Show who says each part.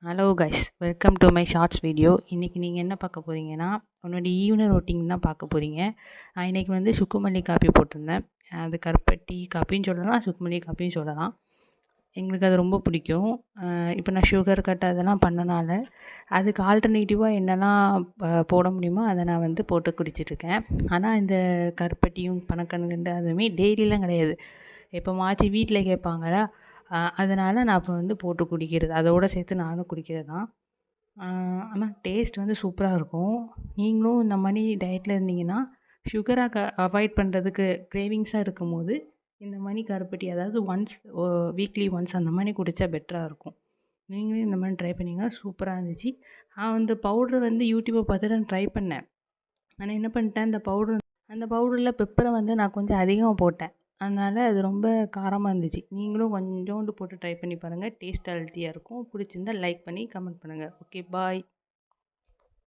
Speaker 1: Hello guys, welcome to my shorts video. இன்றைக்கி நீங்கள் என்ன பார்க்க போகிறீங்கன்னா, உன்னோட ஈவினிங் ரொட்டீன் தான் பார்க்க போகிறீங்க. இன்றைக்கி வந்து சுக்குமல்லி காப்பி போட்டிருந்தேன். அது கருப்பட்டி காப்பின்னு சொல்லலாம், சுக்குமல்லி காப்பின்னு சொல்லலாம். எங்களுக்கு அது ரொம்ப பிடிக்கும். இப்போ நான் சுகர் கட் அதெல்லாம் பண்ணனால அதுக்கு ஆல்டர்னேட்டிவாக என்னெல்லாம் போட முடியுமோ அதை நான் வந்து போட்டு குடிச்சிட்ருக்கேன். ஆனால் இந்த கருப்பட்டியும் பனக்கற்கண்டு அதுவுமே டெய்லிலாம் கிடையாது. எப்போமாச்சும் வீட்டில் கேட்பாங்களா, அதனால் நான் இப்போ வந்து போட்டு குடிக்கிறது, அதோடு சேர்த்து நானும் குடிக்கிறது தான். ஆனால் டேஸ்ட் வந்து சூப்பராக இருக்கும். நீங்களும் இந்த மாதிரி டயட்டில் இருந்தீங்கன்னா, சுகரை அவாய்ட் பண்ணுறதுக்கு கிரேவிங்ஸாக இருக்கும்போது இந்த மாதிரி கருப்பட்டி, அதாவது வீக்லி ஒன்ஸ் அந்த மாதிரி குடித்தா பெட்டராக இருக்கும். நீங்களும் இந்த மாதிரி ட்ரை பண்ணிங்க, சூப்பராக இருந்துச்சு. நான் வந்து பவுட்ரு வந்து யூடியூப்பை பார்த்து தான் ட்ரை பண்ணேன். ஆனால் என்ன பண்ணிட்டேன், அந்த பவுடரில் பெப்பரை வந்து நான் கொஞ்சம் அதிகமாக போட்டேன். அதனால் அது ரொம்ப காரமாக இருந்துச்சு. நீங்களும் கொஞ்சோண்டு போட்டு ட்ரை பண்ணி பாருங்கள். டேஸ்ட் ஹெல்த்தியாக இருக்கும். பிடிச்சிருந்தா லைக் பண்ணி கமெண்ட் பண்ணுங்கள். ஓகே, பாய்.